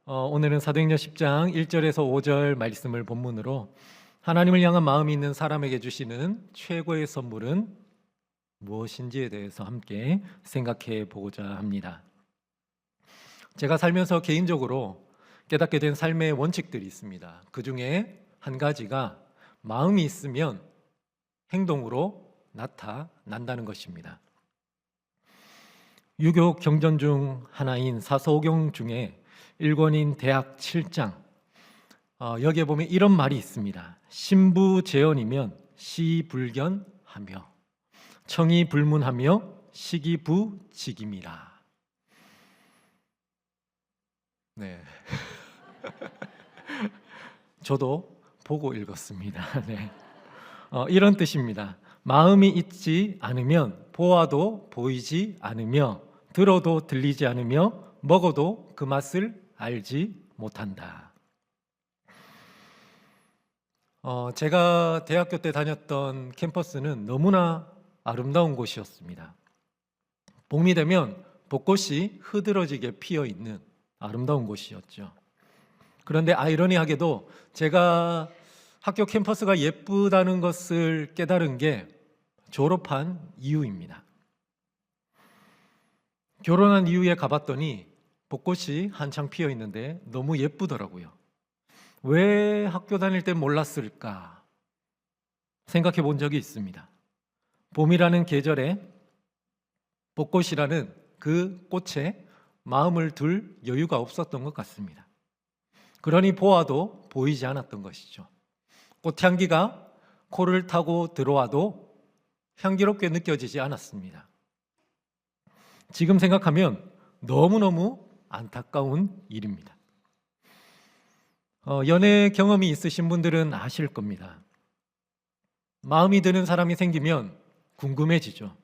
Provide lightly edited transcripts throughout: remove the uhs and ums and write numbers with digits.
오늘은 사도행전 10장 1절에서 5절 말씀을 본문으로 하나님을 향한 마음이 있는 사람에게 주시는 최고의 선물은 무엇인지에 대해서 함께 생각해 보고자 합니다. 제가 살면서 개인적으로 깨닫게 된 삶의 원칙들이 있습니다. 그 중에 한 가지가 마음이 있으면 행동으로 나타난다는 것입니다. 유교 경전 중 하나인 사서오경 중에 1권인 대학 7장 여기에 보면 이런 말이 있습니다. 신부재언이면 시불견하며 청이불문하며 시기부직임이라. 네. 저도 보고 읽었습니다. 네. 이런 뜻입니다. 마음이 있지 않으면 보아도 보이지 않으며 들어도 들리지 않으며 먹어도 그 맛을 알지 못한다. 제가 대학교 때 다녔던 캠퍼스는 너무나 아름다운 곳이었습니다. 봄이 되면 벚꽃이 흐드러지게 피어 있는 아름다운 곳이었죠. 그런데 아이러니하게도 제가 학교 캠퍼스가 예쁘다는 것을 깨달은 게 졸업한 이후입니다. 결혼한 이후에 가봤더니 벚꽃이 한창 피어 있는데 너무 예쁘더라고요. 왜 학교 다닐 때 몰랐을까 생각해 본 적이 있습니다. 봄이라는 계절에 벚꽃이라는 그 꽃에 마음을 둘 여유가 없었던 것 같습니다. 그러니 보아도 보이지 않았던 것이죠. 꽃향기가 코를 타고 들어와도 향기롭게 느껴지지 않았습니다. 지금 생각하면 너무너무 안타까운 일입니다. 연애 경험이 있으신 분들은 아실 겁니다. 마음이 드는 사람이 생기면 궁금해지죠.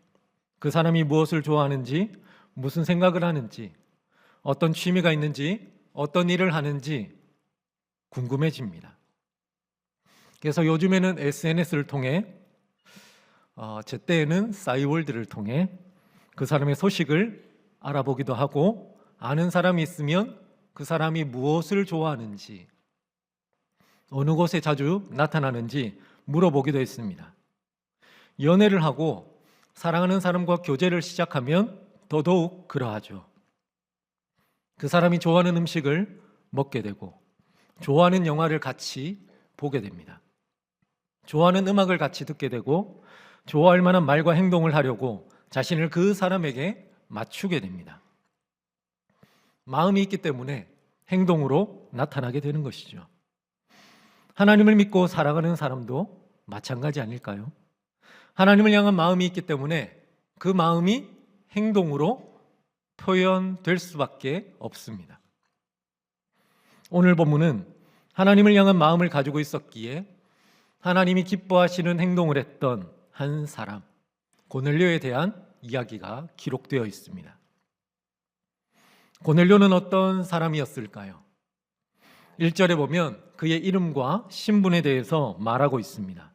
그 사람이 무엇을 좋아하는지, 무슨 생각을 하는지, 어떤 취미가 있는지, 어떤 일을 하는지 궁금해집니다. 그래서 요즘에는 SNS를 통해, 제 때에는 싸이월드를 통해 그 사람의 소식을 알아보기도 하고, 아는 사람이 있으면 그 사람이 무엇을 좋아하는지, 어느 곳에 자주 나타나는지 물어보기도 했습니다. 연애를 하고 사랑하는 사람과 교제를 시작하면 더더욱 그러하죠. 그 사람이 좋아하는 음식을 먹게 되고, 좋아하는 영화를 같이 보게 됩니다. 좋아하는 음악을 같이 듣게 되고, 좋아할 만한 말과 행동을 하려고 자신을 그 사람에게 맞추게 됩니다. 마음이 있기 때문에 행동으로 나타나게 되는 것이죠. 하나님을 믿고 살아가는 사람도 마찬가지 아닐까요? 하나님을 향한 마음이 있기 때문에 그 마음이 행동으로 표현될 수밖에 없습니다. 오늘 본문은 하나님을 향한 마음을 가지고 있었기에 하나님이 기뻐하시는 행동을 했던 한 사람, 고넬료에 대한 이야기가 기록되어 있습니다. 고넬료는 어떤 사람이었을까요? 1절에 보면 그의 이름과 신분에 대해서 말하고 있습니다.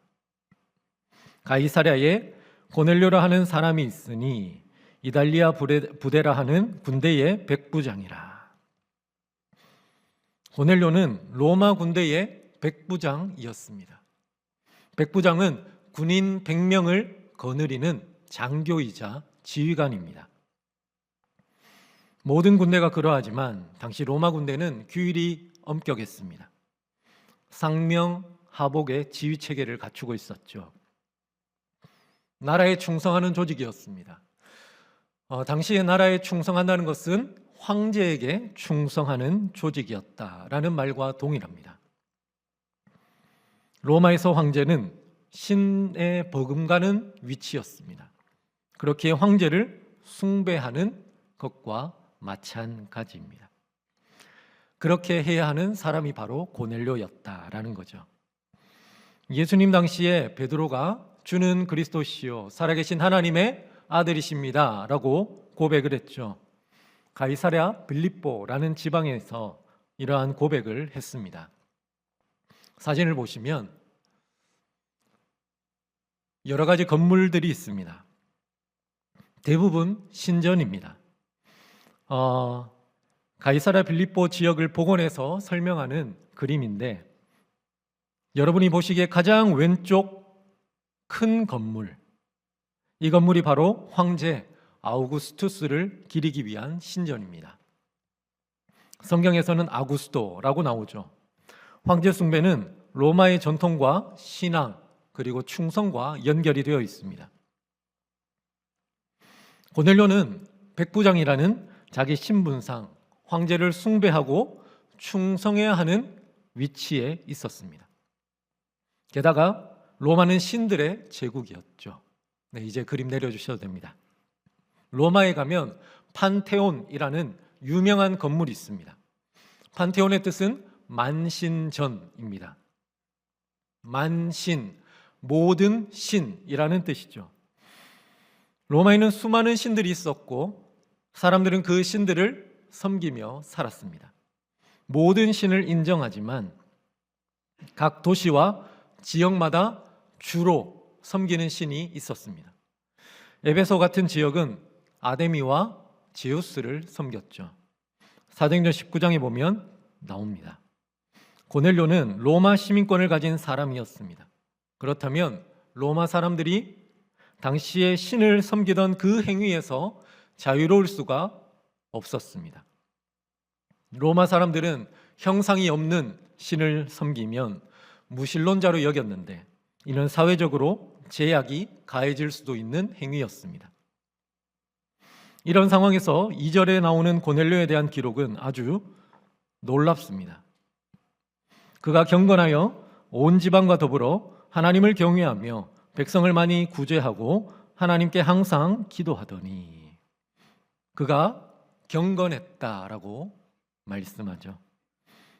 가이사랴에 고넬료라 하는 사람이 있으니 이달리아 부대라 하는 군대의 백부장이라. 고넬료는 로마 군대의 백부장이었습니다. 백부장은 군인 100명을 거느리는 장교이자 지휘관입니다. 모든 군대가 그러하지만 당시 로마 군대는 규율이 엄격했습니다. 상명하복의 지휘 체계를 갖추고 있었죠. 나라에 충성하는 조직이었습니다. 당시에 나라에 충성한다는 것은 황제에게 충성하는 조직이었다라는 말과 동일합니다. 로마에서 황제는 신에 버금가는 위치였습니다. 그렇게 황제를 숭배하는 것과 마찬가지입니다. 그렇게 해야 하는 사람이 바로 고넬료였다라는 거죠. 예수님 당시에 베드로가 주는 그리스도시요 살아계신 하나님의 아들이십니다 라고 고백을 했죠. 가이사랴 빌립보라는 지방에서 이러한 고백을 했습니다. 사진을 보시면 여러 가지 건물들이 있습니다. 대부분 신전입니다. 가이사랴 빌립보 지역을 복원해서 설명하는 그림인데, 여러분이 보시기에 가장 왼쪽 큰 건물, 이 건물이 바로 황제 아우구스투스를 기리기 위한 신전입니다. 성경에서는 아구스토라고 나오죠. 황제 숭배는 로마의 전통과 신앙 그리고 충성과 연결이 되어 있습니다. 고넬료는 백부장이라는 자기 신분상 황제를 숭배하고 충성해야 하는 위치에 있었습니다. 게다가 로마는 신들의 제국이었죠. 네, 이제 그림 내려주셔도 됩니다. 로마에 가면 판테온이라는 유명한 건물이 있습니다. 판테온의 뜻은 만신전입니다. 만신, 모든 신이라는 뜻이죠. 로마에는 수많은 신들이 있었고 사람들은 그 신들을 섬기며 살았습니다. 모든 신을 인정하지만 각 도시와 지역마다 주로 섬기는 신이 있었습니다. 에베소 같은 지역은 아데미와 제우스를 섬겼죠. 사도행전 19장에 보면 나옵니다. 고넬료는 로마 시민권을 가진 사람이었습니다. 그렇다면 로마 사람들이 당시에 신을 섬기던 그 행위에서 자유로울 수가 없었습니다. 로마 사람들은 형상이 없는 신을 섬기면 무신론자로 여겼는데, 이는 사회적으로 제약이 가해질 수도 있는 행위였습니다. 이런 상황에서 2절에 나오는 고넬료에 대한 기록은 아주 놀랍습니다. 그가 경건하여 온 지방과 더불어 하나님을 경외하며 백성을 많이 구제하고 하나님께 항상 기도하더니, 그가 경건했다라고 말씀하죠.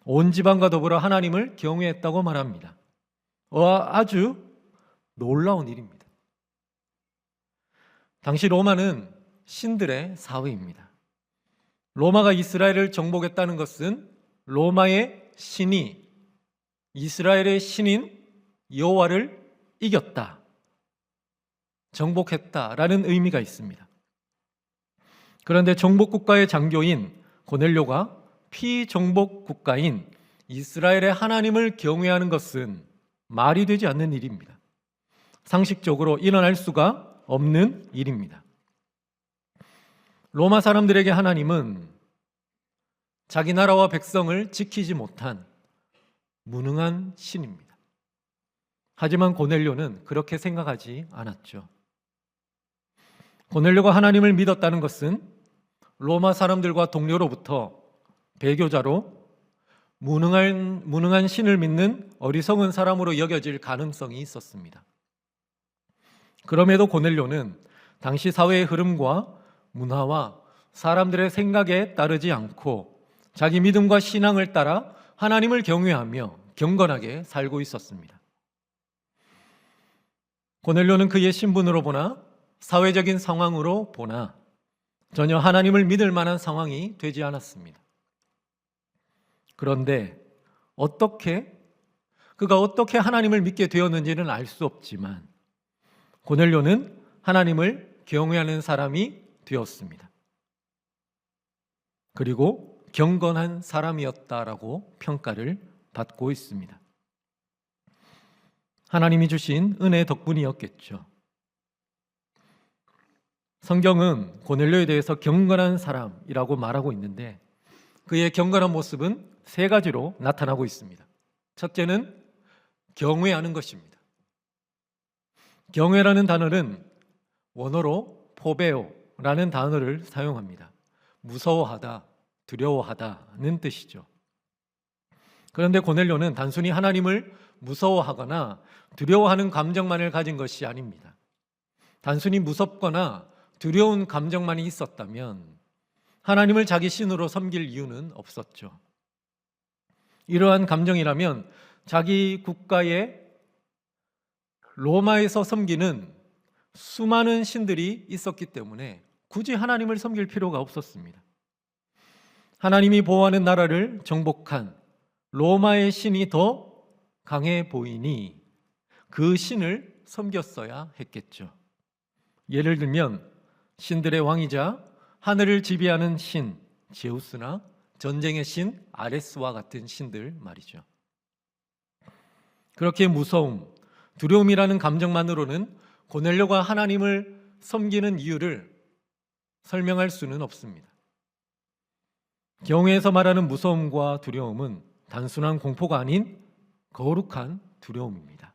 온 지방과 더불어 하나님을 경외했다고 말합니다. 아주 놀라운 일입니다. 당시 로마는 신들의 사회입니다. 로마가 이스라엘을 정복했다는 것은 로마의 신이 이스라엘의 신인 여호와를 이겼다, 정복했다라는 의미가 있습니다. 그런데 정복 국가의 장교인 고넬료가 피정복 국가인 이스라엘의 하나님을 경외하는 것은 말이 되지 않는 일입니다. 상식적으로 일어날 수가 없는 일입니다. 로마 사람들에게 하나님은 자기 나라와 백성을 지키지 못한 무능한 신입니다. 하지만 고넬료는 그렇게 생각하지 않았죠. 고넬료가 하나님을 믿었다는 것은 로마 사람들과 동료로부터 배교자로 무능한 신을 믿는 어리석은 사람으로 여겨질 가능성이 있었습니다. 그럼에도 고넬료는 당시 사회의 흐름과 문화와 사람들의 생각에 따르지 않고 자기 믿음과 신앙을 따라 하나님을 경외하며 경건하게 살고 있었습니다. 고넬료는 그의 신분으로 보나 사회적인 상황으로 보나 전혀 하나님을 믿을 만한 상황이 되지 않았습니다. 그런데 그가 어떻게 하나님을 믿게 되었는지는 알 수 없지만 고넬료는 하나님을 경외하는 사람이 되었습니다. 그리고 경건한 사람이었다라고 평가를 받고 있습니다. 하나님이 주신 은혜 덕분이었겠죠. 성경은 고넬료에 대해서 경건한 사람이라고 말하고 있는데 그의 경건한 모습은 세 가지로 나타나고 있습니다. 첫째는 경외하는 것입니다. 경외라는 단어는 원어로 포베오라는 단어를 사용합니다. 무서워하다, 두려워하다는 뜻이죠. 그런데 고넬료는 단순히 하나님을 무서워하거나 두려워하는 감정만을 가진 것이 아닙니다. 단순히 무섭거나 두려운 감정만이 있었다면 하나님을 자기 신으로 섬길 이유는 없었죠. 이러한 감정이라면 자기 국가의 로마에서 섬기는 수많은 신들이 있었기 때문에 굳이 하나님을 섬길 필요가 없었습니다. 하나님이 보호하는 나라를 정복한 로마의 신이 더 강해 보이니 그 신을 섬겼어야 했겠죠. 예를 들면 신들의 왕이자 하늘을 지배하는 신 제우스나 전쟁의 신 아레스와 같은 신들 말이죠. 그렇게 무서움, 두려움이라는 감정만으로는 고넬료가 하나님을 섬기는 이유를 설명할 수는 없습니다. 경외에서 말하는 무서움과 두려움은 단순한 공포가 아닌 거룩한 두려움입니다.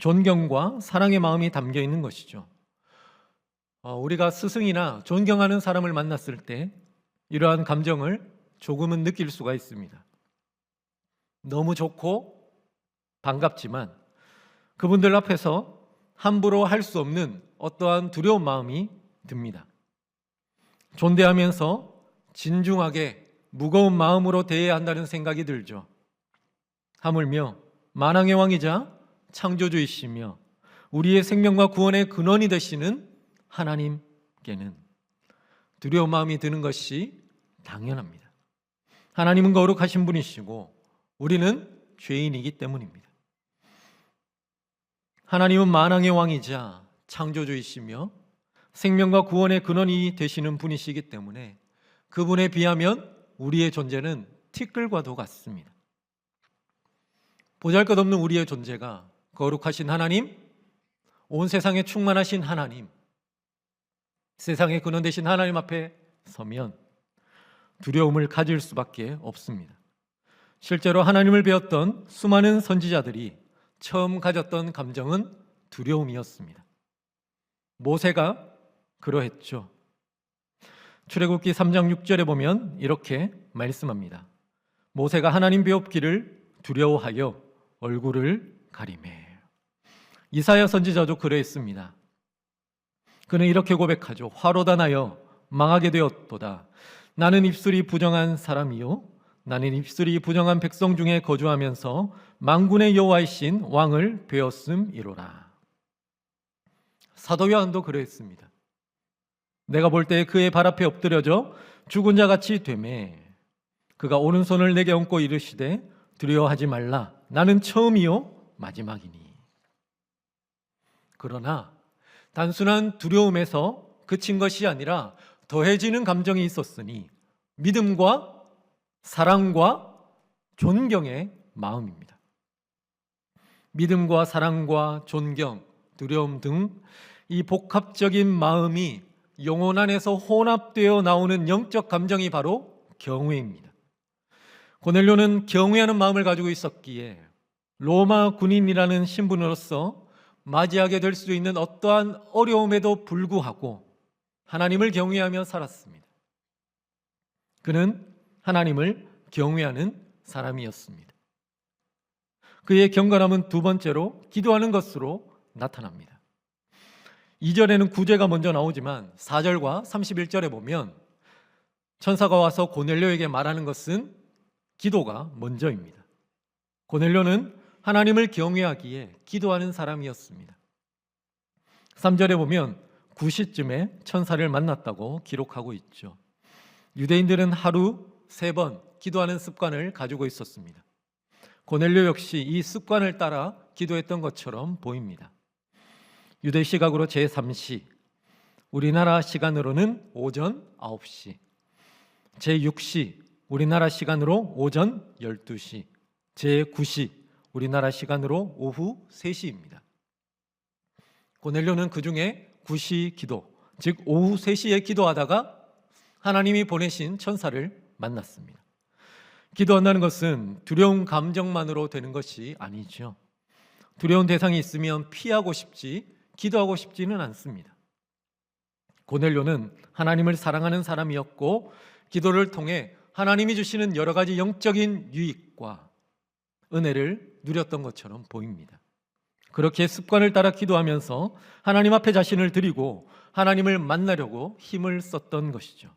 존경과 사랑의 마음이 담겨 있는 것이죠. 우리가 스승이나 존경하는 사람을 만났을 때 이러한 감정을 조금은 느낄 수가 있습니다. 너무 좋고 반갑지만 그분들 앞에서 함부로 할 수 없는 어떠한 두려운 마음이 듭니다. 존대하면서 진중하게 무거운 마음으로 대해야 한다는 생각이 들죠. 하물며 만왕의 왕이자 창조주이시며 우리의 생명과 구원의 근원이 되시는 하나님께는 두려운 마음이 드는 것이 당연합니다. 하나님은 거룩하신 분이시고 우리는 죄인이기 때문입니다. 하나님은 만왕의 왕이자 창조주이시며 생명과 구원의 근원이 되시는 분이시기 때문에 그분에 비하면 우리의 존재는 티끌과도 같습니다. 보잘것없는 우리의 존재가 거룩하신 하나님, 온 세상에 충만하신 하나님, 세상의 근원 되신 하나님 앞에 서면 두려움을 가질 수밖에 없습니다. 실제로 하나님을 배웠던 수많은 선지자들이 처음 가졌던 감정은 두려움이었습니다. 모세가 그러했죠. 출애굽기 3장 6절에 보면 이렇게 말씀합니다. 모세가 하나님 배웁기를 두려워하여 얼굴을 가리매. 이사야 선지자도 그러했습니다. 그는 이렇게 고백하죠. 화로다 나여 망하게 되었도다. 나는 입술이 부정한 사람이요 나는 입술이 부정한 백성 중에 거주하면서 만군의 여호와이신 왕을 배웠음이로라. 사도 요한도 그러했습니다. 내가 볼 때 그의 발 앞에 엎드려져 죽은 자 같이 되매 그가 오른손을 내게 얹고 이르시되 두려워하지 말라. 나는 처음이요 마지막이니. 그러나 단순한 두려움에서 그친 것이 아니라 더해지는 감정이 있었으니 믿음과 사랑과 존경의 마음입니다. 믿음과 사랑과 존경, 두려움 등 이 복합적인 마음이 영혼 안에서 혼합되어 나오는 영적 감정이 바로 경외입니다. 고넬료는 경외하는 마음을 가지고 있었기에 로마 군인이라는 신분으로서 맞이하게 될 수 있는 어떠한 어려움에도 불구하고 하나님을 경외하며 살았습니다. 그는 하나님을 경외하는 사람이었습니다. 그의 경건함은 두 번째로 기도하는 것으로 나타납니다. 2절에는 구제가 먼저 나오지만 4절과 31절에 보면 천사가 와서 고넬료에게 말하는 것은 기도가 먼저입니다. 고넬료는 하나님을 경외하기에 기도하는 사람이었습니다. 3절에 보면 9시쯤에 천사를 만났다고 기록하고 있죠. 유대인들은 하루 3번 기도하는 습관을 가지고 있었습니다. 고넬료 역시 이 습관을 따라 기도했던 것처럼 보입니다. 유대 시각으로 제3시, 우리나라 시간으로는 오전 9시, 제6시, 우리나라 시간으로 오전 12시, 제9시, 우리나라 시간으로 오후 3시입니다. 고넬료는 그 중에 9시 기도, 즉 오후 3시에 기도하다가 하나님이 보내신 천사를 만났습니다. 기도한다는 것은 두려운 감정만으로 되는 것이 아니죠. 두려운 대상이 있으면 피하고 싶지 기도하고 싶지는 않습니다. 고넬료는 하나님을 사랑하는 사람이었고 기도를 통해 하나님이 주시는 여러 가지 영적인 유익과 은혜를 누렸던 것처럼 보입니다. 그렇게 습관을 따라 기도하면서 하나님 앞에 자신을 드리고 하나님을 만나려고 힘을 썼던 것이죠.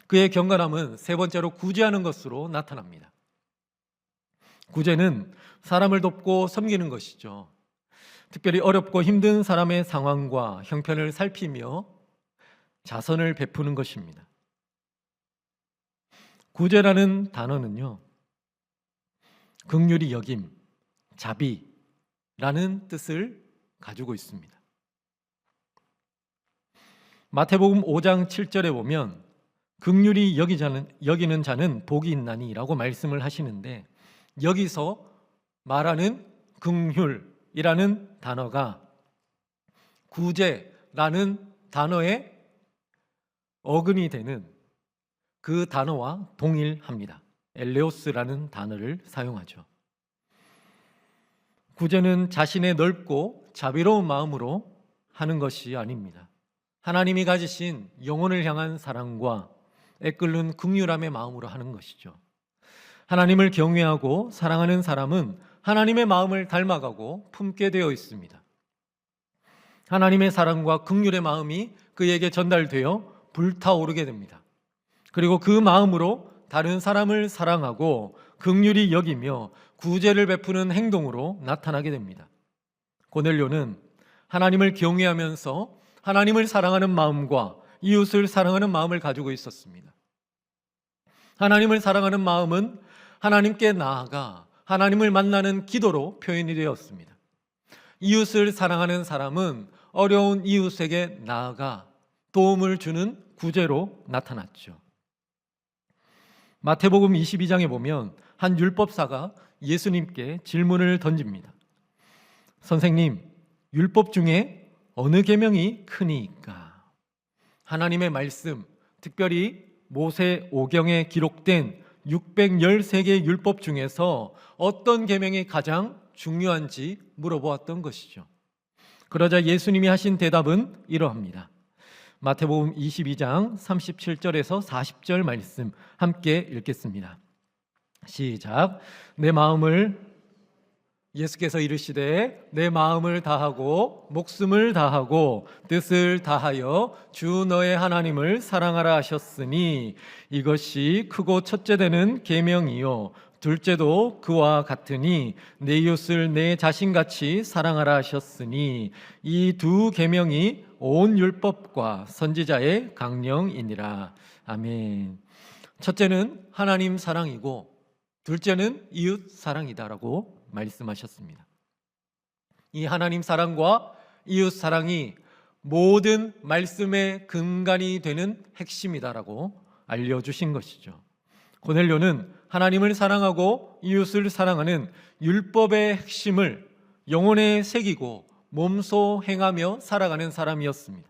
그의 경건함은 세 번째로 구제하는 것으로 나타납니다. 구제는 사람을 돕고 섬기는 것이죠. 특별히 어렵고 힘든 사람의 상황과 형편을 살피며 자선을 베푸는 것입니다. 구제라는 단어는요, 긍휼히 여김, 자비라는 뜻을 가지고 있습니다. 마태복음 5장 7절에 보면 긍휼히 여기는 자는 복이 있나니라고 말씀을 하시는데, 여기서 말하는 긍휼이라는 단어가 구제라는 단어의 어근이 되는 그 단어와 동일합니다. 엘레오스라는 단어를 사용하죠. 구제는 자신의 넓고 자비로운 마음으로 하는 것이 아닙니다. 하나님이 가지신 영혼을 향한 사랑과 애끓는 긍휼함의 마음으로 하는 것이죠. 하나님을 경외하고 사랑하는 사람은 하나님의 마음을 닮아가고 품게 되어 있습니다. 하나님의 사랑과 긍휼의 마음이 그에게 전달되어 불타오르게 됩니다. 그리고 그 마음으로 다른 사람을 사랑하고 긍휼히 여기며 구제를 베푸는 행동으로 나타나게 됩니다. 고넬료는 하나님을 경외하면서 하나님을 사랑하는 마음과 이웃을 사랑하는 마음을 가지고 있었습니다. 하나님을 사랑하는 마음은 하나님께 나아가 하나님을 만나는 기도로 표현이 되었습니다. 이웃을 사랑하는 사람은 어려운 이웃에게 나아가 도움을 주는 구제로 나타났죠. 마태복음 22장에 보면 한 율법사가 예수님께 질문을 던집니다. 선생님, 율법 중에 어느 계명이 크니까? 하나님의 말씀, 특별히 모세 오경에 기록된 613개의 율법 중에서 어떤 계명이 가장 중요한지 물어보았던 것이죠. 그러자 예수님이 하신 대답은 이러합니다. 마태복음 22장 37절에서 40절 말씀 함께 읽겠습니다. 시작. 예수께서 이르시되 내 마음을 다하고 목숨을 다하고 뜻을 다하여 주 너의 하나님을 사랑하라 하셨으니 이것이 크고 첫째 되는 계명이요 둘째도 그와 같으니 내 이웃을 내 자신같이 사랑하라 하셨으니 이 두 계명이 온 율법과 선지자의 강령이니라. 아멘. 첫째는 하나님 사랑이고 둘째는 이웃 사랑이다라고 말씀하셨습니다. 이 하나님 사랑과 이웃 사랑이 모든 말씀의 근간이 되는 핵심이다라고 알려주신 것이죠. 고넬료는 하나님을 사랑하고 이웃을 사랑하는 율법의 핵심을 영혼에 새기고 몸소 행하며 살아가는 사람이었습니다.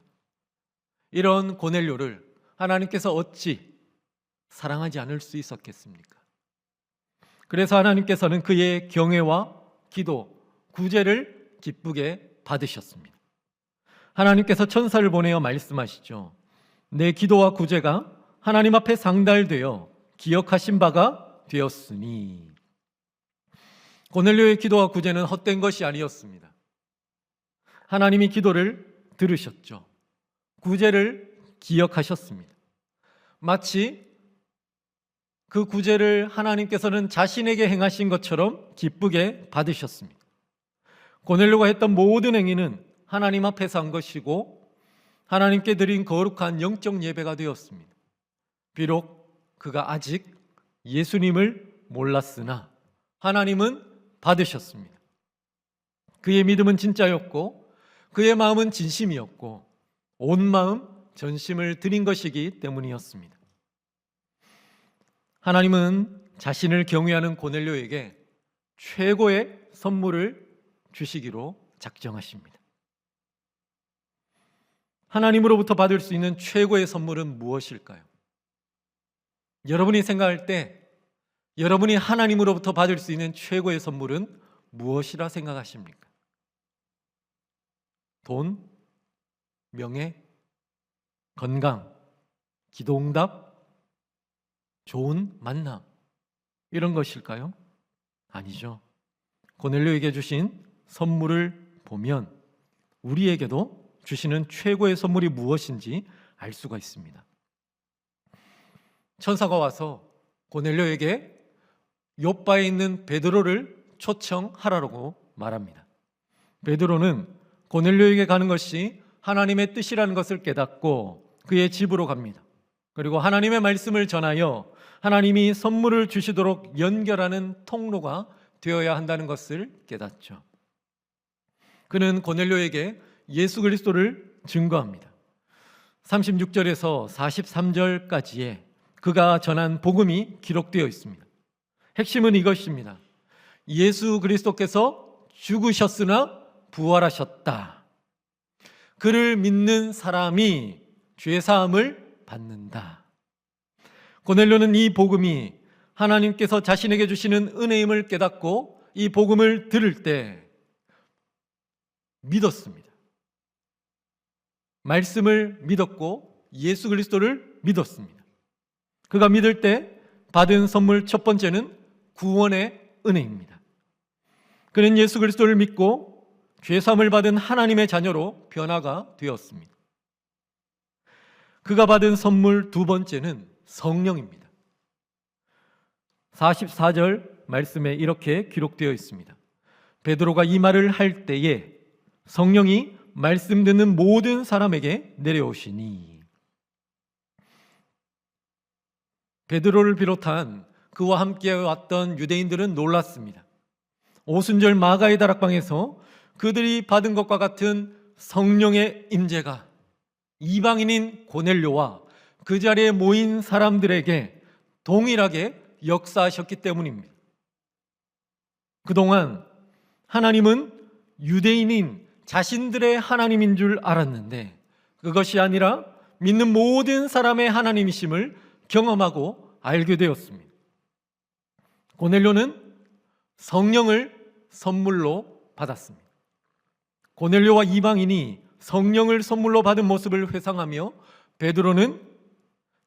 이런 고넬료를 하나님께서 어찌 사랑하지 않을 수 있었겠습니까? 그래서 하나님께서는 그의 경외와 기도, 구제를 기쁘게 받으셨습니다. 하나님께서 천사를 보내어 말씀하시죠. 내 기도와 구제가 하나님 앞에 상달되어 기억하신 바가 되었으니. 고넬료의 기도와 구제는 헛된 것이 아니었습니다. 하나님이 기도를 들으셨죠. 구제를 기억하셨습니다. 마치 그 구제를 하나님께서는 자신에게 행하신 것처럼 기쁘게 받으셨습니다. 고넬료가 했던 모든 행위는 하나님 앞에서 한 것이고 하나님께 드린 거룩한 영적 예배가 되었습니다. 비록 그가 아직 예수님을 몰랐으나 하나님은 받으셨습니다. 그의 믿음은 진짜였고 그의 마음은 진심이었고 온 마음 전심을 드린 것이기 때문이었습니다. 하나님은 자신을 경외하는 고넬료에게 최고의 선물을 주시기로 작정하십니다. 하나님으로부터 받을 수 있는 최고의 선물은 무엇일까요? 여러분이 생각할 때 여러분이 하나님으로부터 받을 수 있는 최고의 선물은 무엇이라 생각하십니까? 돈, 명예, 건강, 기도응답, 좋은 만남 이런 것일까요? 아니죠. 고넬료에게 주신 선물을 보면 우리에게도 주시는 최고의 선물이 무엇인지 알 수가 있습니다. 천사가 와서 고넬료에게 욥바에 있는 베드로를 초청하라고 말합니다. 베드로는 고넬료에게 가는 것이 하나님의 뜻이라는 것을 깨닫고 그의 집으로 갑니다. 그리고 하나님의 말씀을 전하여 하나님이 선물을 주시도록 연결하는 통로가 되어야 한다는 것을 깨닫죠. 그는 고넬료에게 예수 그리스도를 증거합니다. 36절에서 43절까지의 그가 전한 복음이 기록되어 있습니다. 핵심은 이것입니다. 예수 그리스도께서 죽으셨으나 부활하셨다. 그를 믿는 사람이 죄사함을 받는다. 고넬료는 이 복음이 하나님께서 자신에게 주시는 은혜임을 깨닫고 이 복음을 들을 때 믿었습니다. 말씀을 믿었고 예수 그리스도를 믿었습니다. 그가 믿을 때 받은 선물 첫 번째는 구원의 은혜입니다. 그는 예수 그리스도를 믿고 죄사함을 받은 하나님의 자녀로 변화가 되었습니다. 그가 받은 선물 두 번째는 성령입니다. 44절 말씀에 이렇게 기록되어 있습니다. 베드로가 이 말을 할 때에 성령이 말씀 듣는 모든 사람에게 내려오시니, 베드로를 비롯한 그와 함께 왔던 유대인들은 놀랐습니다. 오순절 마가의 다락방에서 그들이 받은 것과 같은 성령의 임재가 이방인인 고넬료와 그 자리에 모인 사람들에게 동일하게 역사하셨기 때문입니다. 그동안 하나님은 유대인인 자신들의 하나님인 줄 알았는데 그것이 아니라 믿는 모든 사람의 하나님이심을 경험하고 알게 되었습니다. 고넬료는 성령을 선물로 받았습니다. 고넬료와 이방인이 성령을 선물로 받은 모습을 회상하며 베드로는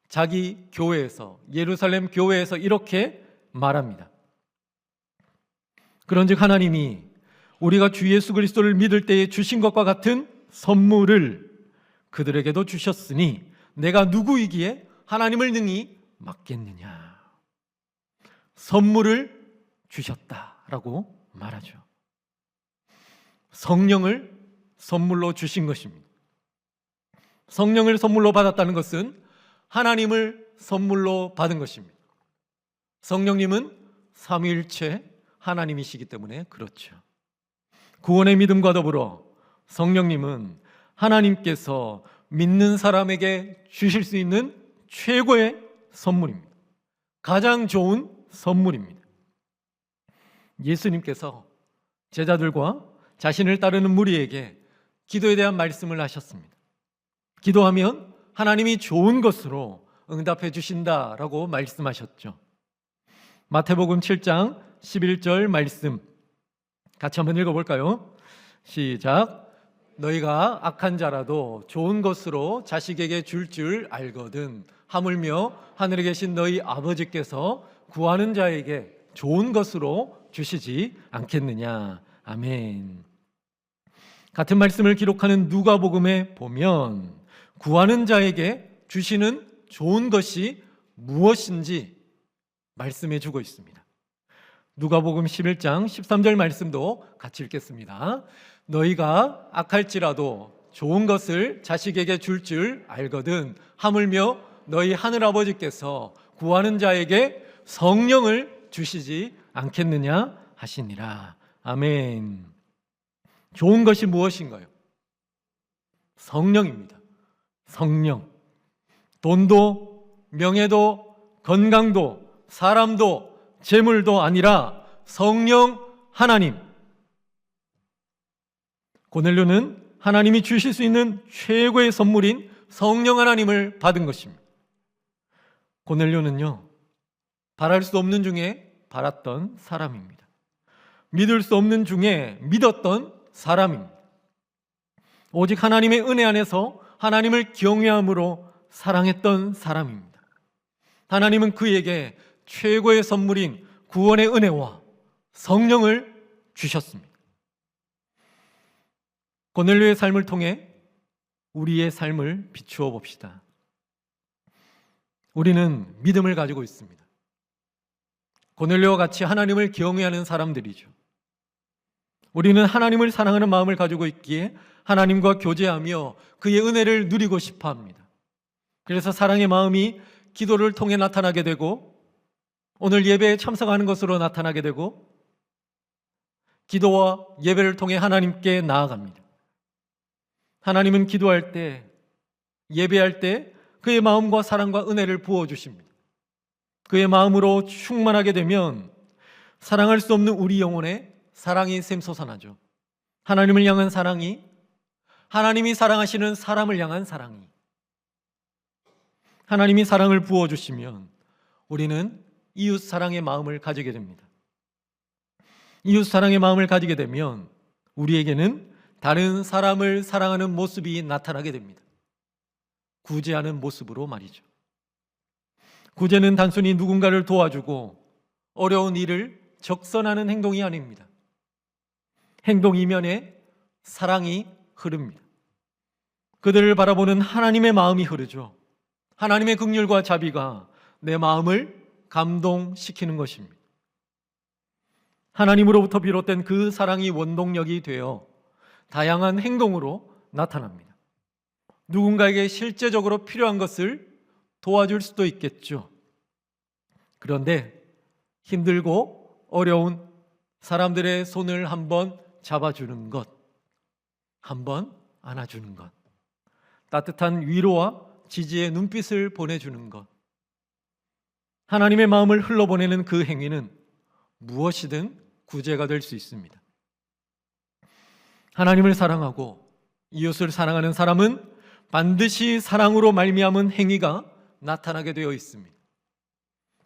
자기 교회에서, 예루살렘 교회에서 이렇게 말합니다. 그런즉 하나님이 우리가 주 예수 그리스도를 믿을 때에 주신 것과 같은 선물을 그들에게도 주셨으니 내가 누구이기에 하나님을 능히 막겠느냐. 선물을 주셨다라고 말하죠. 성령을 선물로 주신 것입니다. 성령을 선물로 받았다는 것은 하나님을 선물로 받은 것입니다. 성령님은 삼위일체 하나님이시기 때문에 그렇죠. 구원의 믿음과 더불어 성령님은 하나님께서 믿는 사람에게 주실 수 있는 최고의 선물입니다. 가장 좋은 선물입니다. 예수님께서 제자들과 자신을 따르는 무리에게 기도에 대한 말씀을 하셨습니다. 기도하면 하나님이 좋은 것으로 응답해 주신다라고 말씀하셨죠. 마태복음 7장 11절 말씀 같이 한번 읽어볼까요? 시작. 너희가 악한 자라도 좋은 것으로 자식에게 줄 알거든 하물며 하늘에 계신 너희 아버지께서 구하는 자에게 좋은 것으로 주시지 않겠느냐. 아멘. 같은 말씀을 기록하는 누가복음에 보면 구하는 자에게 주시는 좋은 것이 무엇인지 말씀해 주고 있습니다. 누가복음 11장 13절 말씀도 같이 읽겠습니다. 너희가 악할지라도 좋은 것을 자식에게 줄 알거든 하물며 너희 하늘아버지께서 구하는 자에게 성령을 주시지 않겠느냐 하시니라. 아멘. 좋은 것이 무엇인가요? 성령입니다. 성령. 돈도 명예도 건강도 사람도 재물도 아니라 성령 하나님. 고넬료는 하나님이 주실 수 있는 최고의 선물인 성령 하나님을 받은 것입니다. 고넬료는요, 바랄 수 없는 중에 바랐던 사람입니다. 믿을 수 없는 중에 믿었던 사람입니다. 오직 하나님의 은혜 안에서 하나님을 경외함으로 사랑했던 사람입니다. 하나님은 그에게 최고의 선물인 구원의 은혜와 성령을 주셨습니다. 고넬료의 삶을 통해 우리의 삶을 비추어 봅시다. 우리는 믿음을 가지고 있습니다. 고넬료와 같이 하나님을 경외하는 사람들이죠. 우리는 하나님을 사랑하는 마음을 가지고 있기에 하나님과 교제하며 그의 은혜를 누리고 싶어 합니다. 그래서 사랑의 마음이 기도를 통해 나타나게 되고 오늘 예배에 참석하는 것으로 나타나게 되고 기도와 예배를 통해 하나님께 나아갑니다. 하나님은 기도할 때 예배할 때 그의 마음과 사랑과 은혜를 부어주십니다. 그의 마음으로 충만하게 되면 사랑할 수 없는 우리 영혼에 사랑이 샘솟아나죠. 하나님을 향한 사랑이, 하나님이 사랑하시는 사람을 향한 사랑이, 하나님이 사랑을 부어주시면 우리는 이웃 사랑의 마음을 가지게 됩니다. 이웃 사랑의 마음을 가지게 되면 우리에게는 다른 사람을 사랑하는 모습이 나타나게 됩니다. 구제하는 모습으로 말이죠. 구제는 단순히 누군가를 도와주고 어려운 일을 적선하는 행동이 아닙니다. 행동 이면에 사랑이 흐릅니다. 그들을 바라보는 하나님의 마음이 흐르죠. 하나님의 긍휼과 자비가 내 마음을 감동시키는 것입니다. 하나님으로부터 비롯된 그 사랑이 원동력이 되어 다양한 행동으로 나타납니다. 누군가에게 실제적으로 필요한 것을 도와줄 수도 있겠죠. 그런데 힘들고 어려운 사람들의 손을 한번 잡아주는 것, 한번 안아주는 것, 따뜻한 위로와 지지의 눈빛을 보내주는 것, 하나님의 마음을 흘러보내는 그 행위는 무엇이든 구제가 될 수 있습니다. 하나님을 사랑하고 이웃을 사랑하는 사람은 반드시 사랑으로 말미암은 행위가 나타나게 되어 있습니다.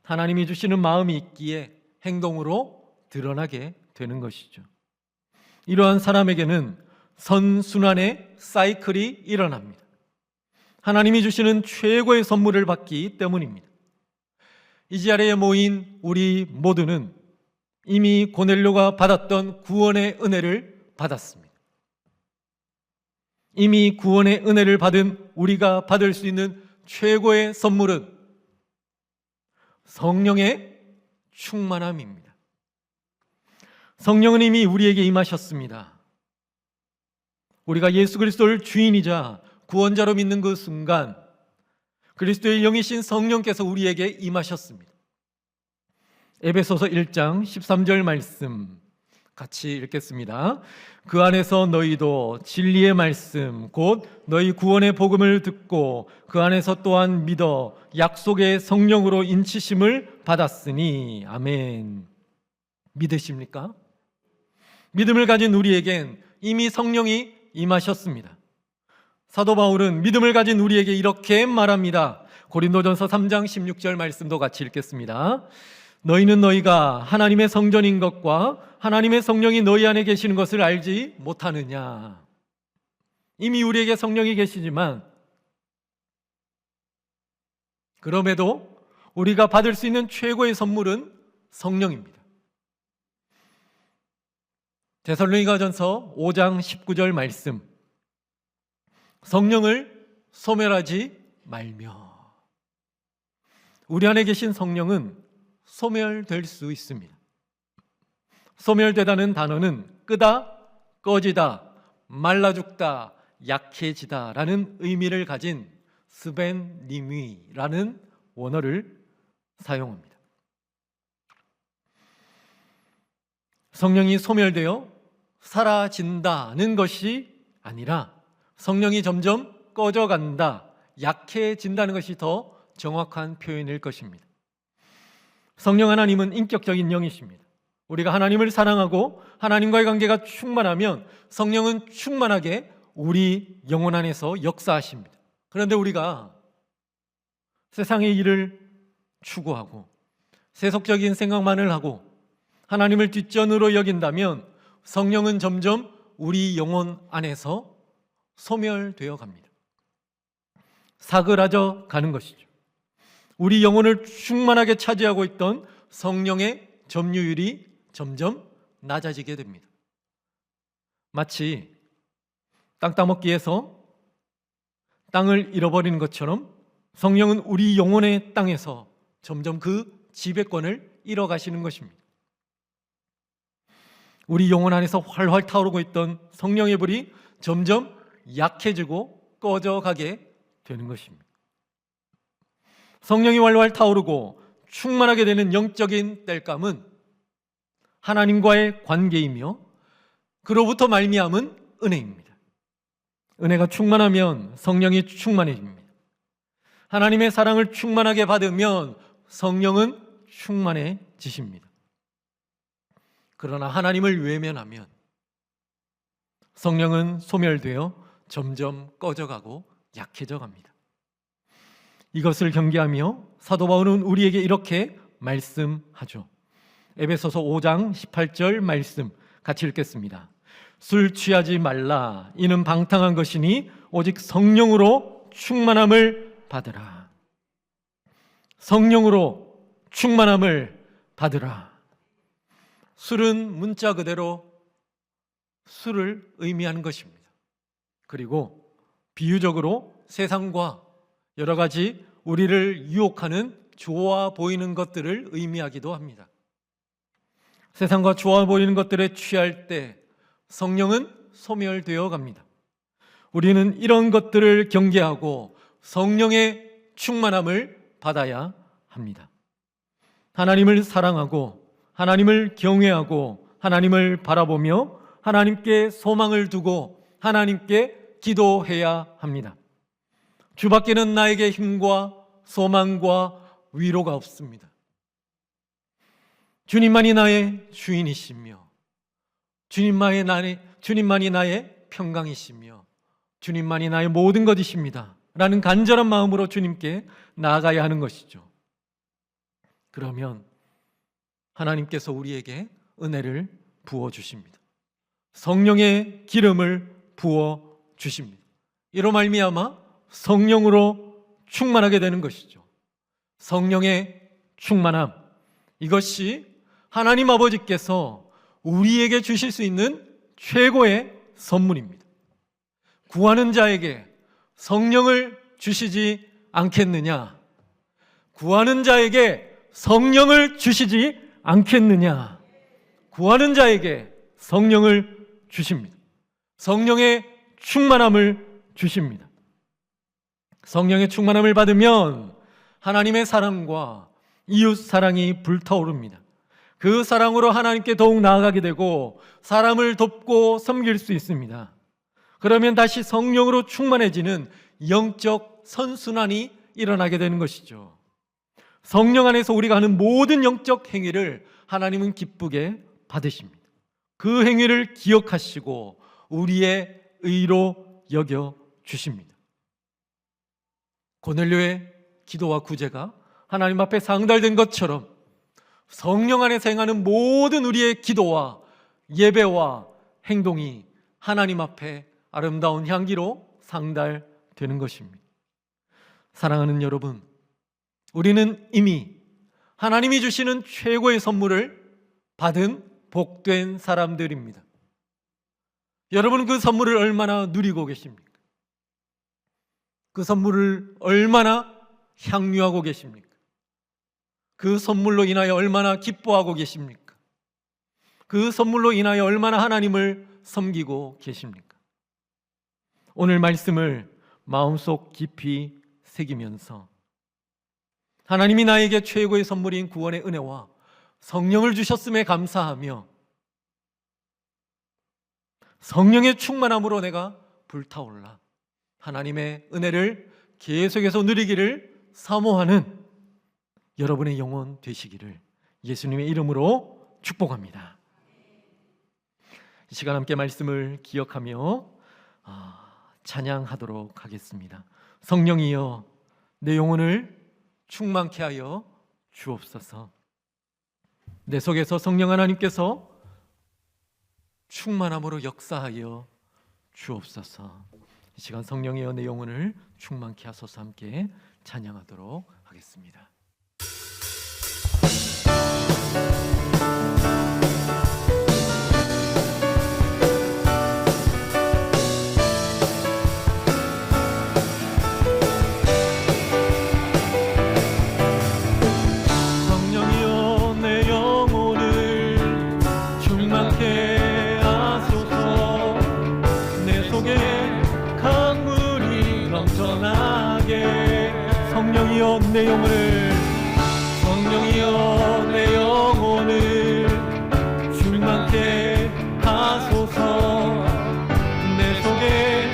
하나님이 주시는 마음이 있기에 행동으로 드러나게 되는 것이죠. 이러한 사람에게는 선순환의 사이클이 일어납니다. 하나님이 주시는 최고의 선물을 받기 때문입니다. 이 자리에 모인 우리 모두는 이미 고넬료가 받았던 구원의 은혜를 받았습니다. 이미 구원의 은혜를 받은 우리가 받을 수 있는 최고의 선물은 성령의 충만함입니다. 성령은 이미 우리에게 임하셨습니다. 우리가 예수 그리스도를 주인이자 구원자로 믿는 그 순간 그리스도의 영이신 성령께서 우리에게 임하셨습니다. 에베소서 1장 13절 말씀 같이 읽겠습니다. 그 안에서 너희도 진리의 말씀 곧 너희 구원의 복음을 듣고 그 안에서 또한 믿어 약속의 성령으로 인치심을 받았으니 아멘. 믿으십니까? 믿음을 가진 우리에겐 이미 성령이 임하셨습니다. 사도 바울은 믿음을 가진 우리에게 이렇게 말합니다. 고린도전서 3장 16절 말씀도 같이 읽겠습니다. 너희는 너희가 하나님의 성전인 것과 하나님의 성령이 너희 안에 계시는 것을 알지 못하느냐. 이미 우리에게 성령이 계시지만 그럼에도 우리가 받을 수 있는 최고의 선물은 성령입니다. 데살로니가전서 5장 19절 말씀, 성령을 소멸하지 말며. 우리 안에 계신 성령은 소멸될 수 있습니다. 소멸되다는 단어는 끄다, 꺼지다, 말라 죽다, 약해지다 라는 의미를 가진 스벤니미라는 원어를 사용합니다. 성령이 소멸되어 사라진다는 것이 아니라 성령이 점점 꺼져간다, 약해진다는 것이 더 정확한 표현일 것입니다. 성령 하나님은 인격적인 영이십니다. 우리가 하나님을 사랑하고 하나님과의 관계가 충만하면 성령은 충만하게 우리 영혼 안에서 역사하십니다. 그런데 우리가 세상의 일을 추구하고 세속적인 생각만을 하고 하나님을 뒷전으로 여긴다면 성령은 점점 우리 영혼 안에서 소멸되어 갑니다. 사그라져 가는 것이죠. 우리 영혼을 충만하게 차지하고 있던 성령의 점유율이 점점 낮아지게 됩니다. 마치 땅 따먹기에서 땅을 잃어버리는 것처럼 성령은 우리 영혼의 땅에서 점점 그 지배권을 잃어가시는 것입니다. 우리 영혼 안에서 활활 타오르고 있던 성령의 불이 점점 약해지고 꺼져가게 되는 것입니다. 성령이 활활 타오르고 충만하게 되는 영적인 땔감은 하나님과의 관계이며 그로부터 말미암은 은혜입니다. 은혜가 충만하면 성령이 충만해집니다. 하나님의 사랑을 충만하게 받으면 성령은 충만해지십니다. 그러나 하나님을 외면하면 성령은 소멸되어 점점 꺼져가고 약해져 갑니다. 이것을 경계하며 사도 바울은 우리에게 이렇게 말씀하죠. 에베소서 5장 18절 말씀 같이 읽겠습니다. 술 취하지 말라. 이는 방탕한 것이니 오직 성령으로 충만함을 받으라. 성령으로 충만함을 받으라. 술은 문자 그대로 술을 의미하는 것입니다. 그리고 비유적으로 세상과 여러 가지 우리를 유혹하는 좋아 보이는 것들을 의미하기도 합니다. 세상과 좋아 보이는 것들에 취할 때 성령은 소멸되어 갑니다. 우리는 이런 것들을 경계하고 성령의 충만함을 받아야 합니다. 하나님을 사랑하고 하나님을 경외하고 하나님을 바라보며 하나님께 소망을 두고 하나님께 기도해야 합니다. 주밖에는 나에게 힘과 소망과 위로가 없습니다. 주님만이 나의 주인이시며 주님만이 나의 평강이시며 주님만이 나의 모든 것이십니다 라는 간절한 마음으로 주님께 나아가야 하는 것이죠. 그러면 하나님께서 우리에게 은혜를 부어주십니다. 성령의 기름을 부어주십니다. 이로 말미암아 성령으로 충만하게 되는 것이죠. 성령의 충만함, 이것이 하나님 아버지께서 우리에게 주실 수 있는 최고의 선물입니다. 구하는 자에게 성령을 주시지 않겠느냐? 구하는 자에게 성령을 주시지 않겠느냐? 구하는 자에게 성령을 주십니다. 성령의 충만함을 주십니다. 성령의 충만함을 받으면 하나님의 사랑과 이웃 사랑이 불타오릅니다. 그 사랑으로 하나님께 더욱 나아가게 되고 사람을 돕고 섬길 수 있습니다. 그러면 다시 성령으로 충만해지는 영적 선순환이 일어나게 되는 것이죠. 성령 안에서 우리가 하는 모든 영적 행위를 하나님은 기쁘게 받으십니다. 그 행위를 기억하시고 우리의 의로 여겨 주십니다. 고넬료의 기도와 구제가 하나님 앞에 상달된 것처럼 성령 안에서 행하는 모든 우리의 기도와 예배와 행동이 하나님 앞에 아름다운 향기로 상달되는 것입니다. 사랑하는 여러분, 우리는 이미 하나님이 주시는 최고의 선물을 받은 복된 사람들입니다. 여러분, 그 선물을 얼마나 누리고 계십니까? 그 선물을 얼마나 향유하고 계십니까? 그 선물로 인하여 얼마나 기뻐하고 계십니까? 그 선물로 인하여 얼마나 하나님을 섬기고 계십니까? 오늘 말씀을 마음속 깊이 새기면서 하나님이 나에게 최고의 선물인 구원의 은혜와 성령을 주셨음에 감사하며 성령의 충만함으로 내가 불타올라 하나님의 은혜를 계속해서 누리기를 사모하는 여러분의 영혼 되시기를 예수님의 이름으로 축복합니다. 이 시간 함께 말씀을 기억하며 찬양하도록 하겠습니다. 성령이여 내 영혼을 충만케 하여 주옵소서. 내 속에서 성령 하나님께서 충만함으로 역사하여 주옵소서. 이 시간 성령이여 내 영혼을 충만케 하소서. 함께 찬양하도록 하겠습니다. 성령이여 내 영혼을 충만케 하소서. 내 속에 강물이 넘쳐나게. 성령이여 내 영혼을 성령이여 내 영혼을 충만케 하소서. 내 속에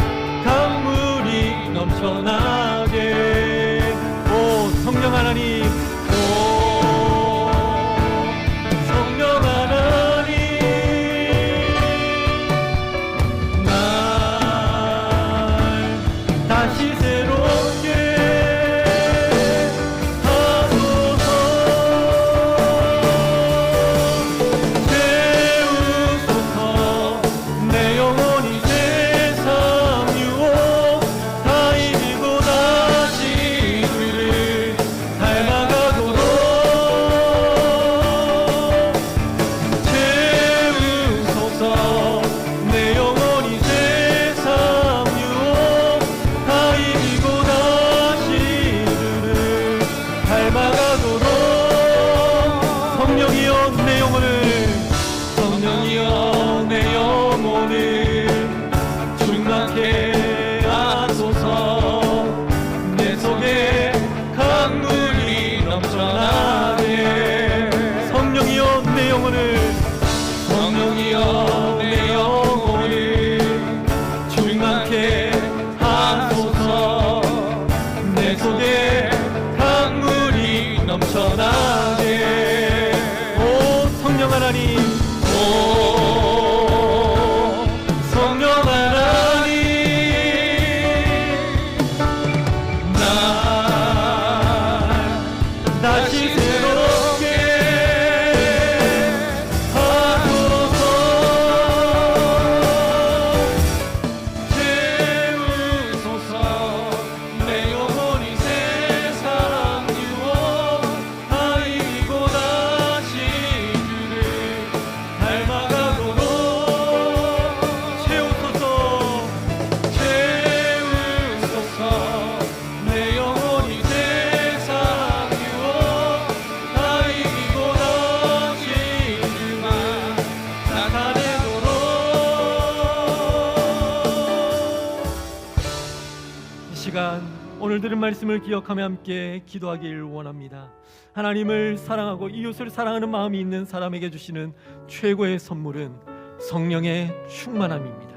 오늘 들은 말씀을 기억하며 함께 기도하길 원합니다. 하나님을 사랑하고 이웃을 사랑하는 마음이 있는 사람에게 주시는 최고의 선물은 성령의 충만함입니다.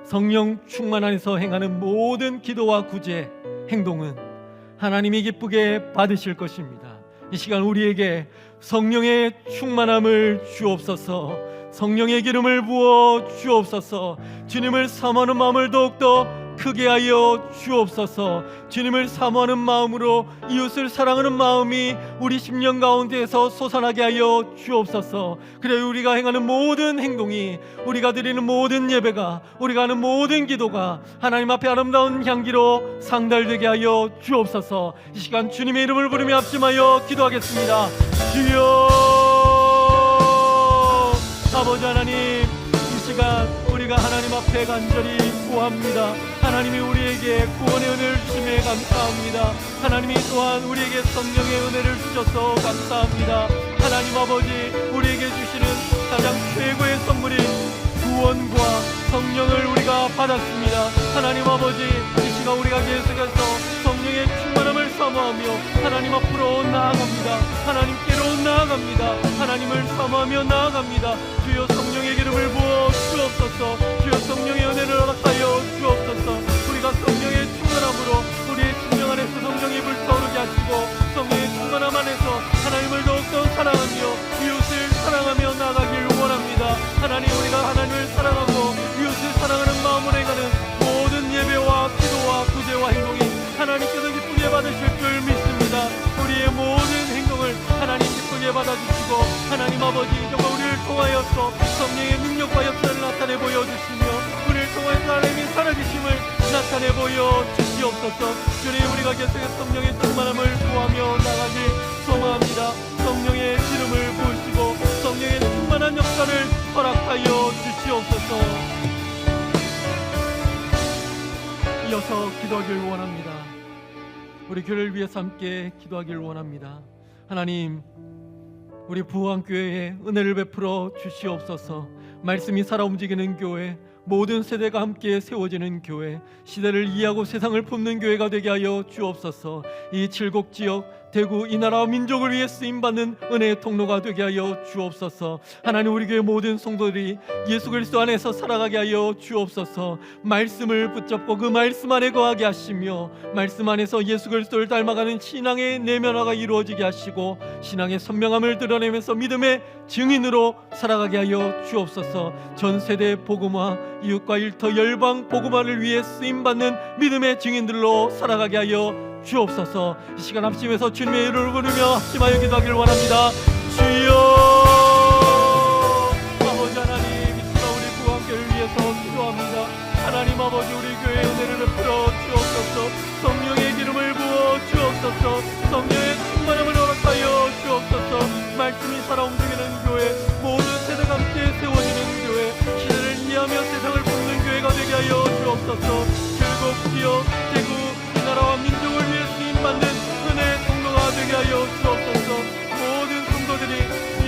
성령 충만 안에서 행하는 모든 기도와 구제, 행동은 하나님이 기쁘게 받으실 것입니다. 이 시간 우리에게 성령의 충만함을 주옵소서. 성령의 기름을 부어 주옵소서. 주님을 사모하는 마음을 더욱더 크게 하여 주옵소서. 주님을 사모하는 마음으로 이웃을 사랑하는 마음이 우리 심령 가운데에서 솟아나게 하여 주옵소서. 그래 우리가 행하는 모든 행동이, 우리가 드리는 모든 예배가, 우리가 하는 모든 기도가 하나님 앞에 아름다운 향기로 상달되게 하여 주옵소서. 이 시간 주님의 이름을 부르며 합심하여 기도하겠습니다. 주여, 아버지 하나님, 이 시간 우리가 하나님 앞에 간절히 구합니다. 하나님이 우리에게 구원의 은혜를 주심에 감사합니다. 하나님이 또한 우리에게 성령의 은혜를 주셔서 감사합니다. 하나님 아버지, 우리에게 주시는 가장 최고의 선물인 구원과 성령을 우리가 받았습니다. 하나님 아버지, 이 시간 우리가 계속해서 성령의 충만함을 사모하며 하나님 앞으로 나아갑니다. 하나님께로 나아갑니다. 하나님을 사모하며 나아갑니다. 주여 성령의 기름을 부어 주옵소서. 주여 성령의 은혜를 허락하여 주옵소서. 우리가 성령의 충만함으로 우리의 심령 안에서 성령이 불타오르게 하시고 성령의 충만함 안에서 하나님을 더욱더 사랑하며 이웃을 사랑하며 나아가길 원합니다. 하나님, 우리가 하나님을 사랑하고 이웃을 사랑하는 마음으로 행하는 모든 예배와 기도와 구제와 행동이 하나님께서 기쁘게 받으실 줄 믿습니다. 우리의 모든 행동을 하나님 기쁘게 받아주시고 하나님 아버지, 정말 우리를 통하여서 성령의 능력과 역사를 나타내 보여주시며 우리를 통하여서 하나님의 살아계심을 나타내 보여주시옵소서. 주님, 우리가 계속해서 성령의 충만함을 구하며 나가길 소망합니다. 성령의 기름을 부으시고 성령의 충만한 역사를 허락하여 주시옵소서. 이어서 기도하길 원합니다. 우리 교회를 위해서 함께 기도하길 원합니다. 하나님, 우리 부흥교회에 은혜를 베풀어 주시옵소서. 말씀이 살아 움직이는 교회, 모든 세대가 함께 세워지는 교회, 시대를 이해하고 세상을 품는 교회가 되게 하여 주옵소서. 이 칠곡 지역, 대구, 이 나라와 민족을 위해 쓰임받는 은혜의 통로가 되게 하여 주옵소서. 하나님, 우리 교회 모든 성도들이 예수 그리스도 안에서 살아가게 하여 주옵소서. 말씀을 붙잡고 그 말씀 안에 거하게 하시며 말씀 안에서 예수 그리스도를 닮아가는 신앙의 내면화가 이루어지게 하시고 신앙의 선명함을 드러내면서 믿음의 증인으로 살아가게 하여 주옵소서. 전 세대 복음화, 이웃과 일터 열방 복음화를 위해 쓰임받는 믿음의 증인들로 살아가게 하여 주옵소서. 이 시간 합심해서 주님의 이름을 부르며 합심하여 기도하기를 원합니다. 주여, 아버지 하나님, 이 시간 우리 부흥교회를 위해서 기도합니다. 하나님 아버지, 우리 교회의 은혜를 베풀어 주옵소서. 성령의 기름을 부어 주옵소서. 성령의 충만함을 허락하여 주옵소서. 말씀이 살아 움직이는 교회, 모든 세대가 함께 세워지는 교회, 시대를 이해하며 세상을 품는 교회가 되게 하여 주옵소서. 결국 지역, 대구, 이 나라와 민족을 위해 쓰임받는 은혜의 통로가 되게 하여 주옵소서. 모든 성도들이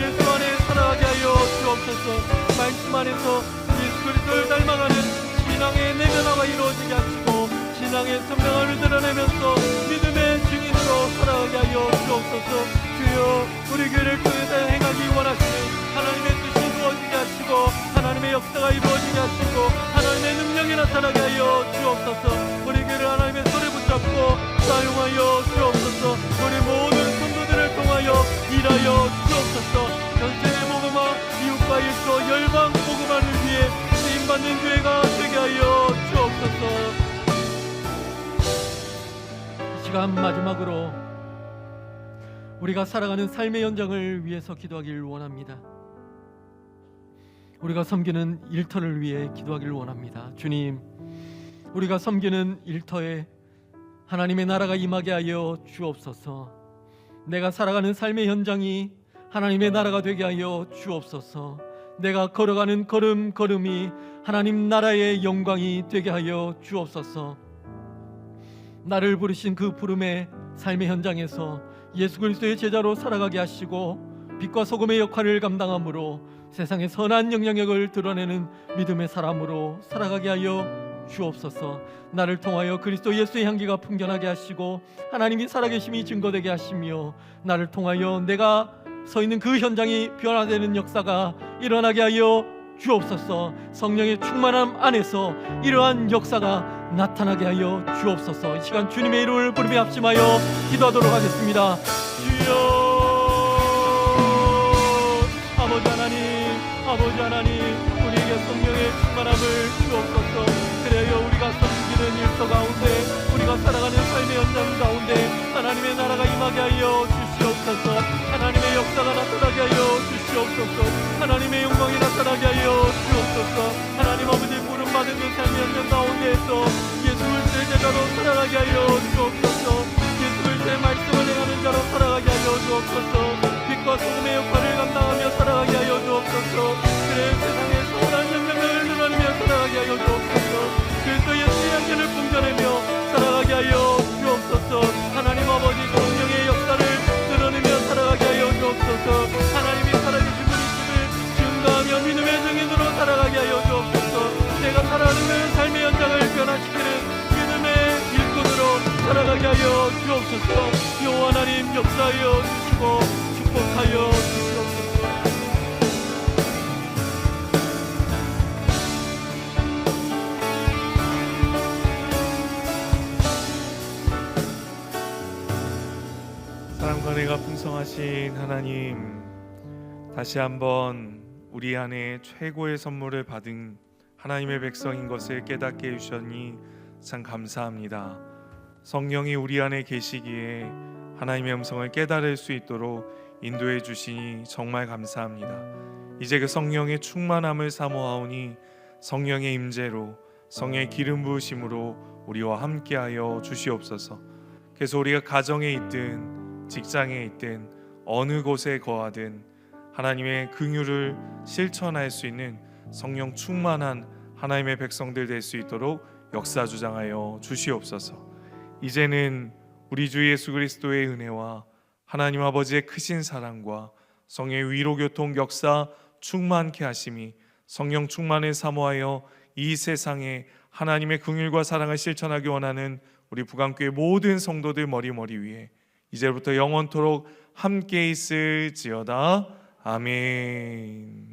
예수 안에 살아가게 하여 주옵소서. 말씀 안에서 예수 그리스도를 닮아가는 신앙의 내면화가 이루어지게 하시고 신앙의 선명함을 드러내면서 믿음의 증인으로 살아가게 하여 주옵소서. 주여, 우리 교회를 통해서 행하기 원하시는 하나님의 뜻이 이루어지게 하시고 하나님의 역사가 이루어지게 하시고 하나님의 능력이 나타나게 하여 주옵소서. 우리 교회를 하나님의 손에 붙잡고 사용하여 주옵소서. 우리 모든 성도들을 통하여 일하여 주옵소서. 전세계 복음화, 이웃과 일터 열방 복음화를 위해 쓰임받는 교회가 되게 하여 주옵소서. 이 시간 마지막으로 우리가 살아가는 삶의 현장을 위해서 기도하기를 원합니다. 우리가 섬기는 일터를 위해 기도하기를 원합니다. 주님, 우리가 섬기는 일터에 하나님의 나라가 임하게 하여 주옵소서. 내가 살아가는 삶의 현장이 하나님의 나라가 되게 하여 주옵소서. 내가 걸어가는 걸음걸음이 하나님 나라의 영광이 되게 하여 주옵소서. 나를 부르신 그 부름의 삶의 현장에서 예수 그리스도의 제자로 살아가게 하시고 빛과 소금의 역할을 감당함으로 세상의 선한 영향력을 드러내는 믿음의 사람으로 살아가게 하여 주옵소서. 나를 통하여 그리스도 예수의 향기가 풍겨나게 하시고 하나님이 살아계심이 증거되게 하시며 나를 통하여 내가 서 있는 그 현장이 변화되는 역사가 일어나게 하여 주옵소서. 성령의 충만함 안에서 이러한 역사가 나타나게 하여 주옵소서. 이 시간 주님의 이름을 부르며 합심하여 기도하도록 하겠습니다. 주여, 아버지 하나님, 우리에게 성령의 충만함을 주옵소서. 그래요, 우리가 섬기는 일터 가운데, 우리가 살아가는 삶의 현장 가운데 하나님의 나라가 임하게 하여 주시옵소서. 하나님의 역사가 나타나게 하여 주시옵소서. 하나님의 영광이 나타나게 하여 주옵소서. 하나님 아버지 부름받은 그 삶의 현장 가운데에서 예수를 제 제자로 살아가게 하여 주옵소서. 예수를 제 말씀을 행하는 자로 살아가게 하여 주옵소서. 빛과 소금의 역할을 감당하며 살아가게 하여 주옵소서. 그래 세상에 선한 영향력을 드러내며 살아가게 하여 주옵소서. 그리스도 예수의 향기를 풍겨내며 살아가게 하여 주옵소서. 하나님 아버지 성령의 역사를 드러내며 살아가게 하여 주옵소서. 하나님이 살아계신 그리스도를 증거하며 믿음의 증인으로 살아가게 하여 주옵소서. 내가 살아가는 삶의 현장을 변화시키는 믿음의 일꾼으로 살아가게 하여 주옵소서. 여호와 하나님 역사하여 주시고 축복하여 주시옵소서. 사랑과 은혜가 풍성하신 하나님, 다시 한번 우리 안에 최고의 선물을 받은 하나님의 백성인 것을 깨닫게 해주셨니 참 감사합니다. 성령이 우리 안에 계시기에 하나님의 음성을 깨달을 수 있도록 인도해 주시니 정말 감사합니다. 이제 그 성령의 충만함을 사모하오니 성령의 임재로, 성령의 기름 부으심으로 우리와 함께하여 주시옵소서. 그래서 우리가 가정에 있든 직장에 있든 어느 곳에 거하든 하나님의 긍휼을 실천할 수 있는 성령 충만한 하나님의 백성들 될 수 있도록 역사 주장하여 주시옵소서. 이제는 우리 주 예수 그리스도의 은혜와 하나님 아버지의 크신 사랑과 성령의 위로 교통 역사 충만케 하심이 성령 충만을 사모하여 이 세상에 하나님의 긍휼과 사랑을 실천하기 원하는 우리 북한교회 모든 성도들 머리 위에 이제부터 영원토록 함께 있을지어다. 아멘.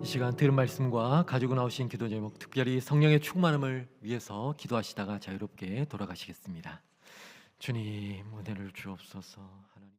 이 시간 들은 말씀과 가지고 나오신 기도 제목, 특별히 성령의 충만함을 위해서 기도하시다가 자유롭게 돌아가시겠습니다. 주님, 은혜를 주옵소서.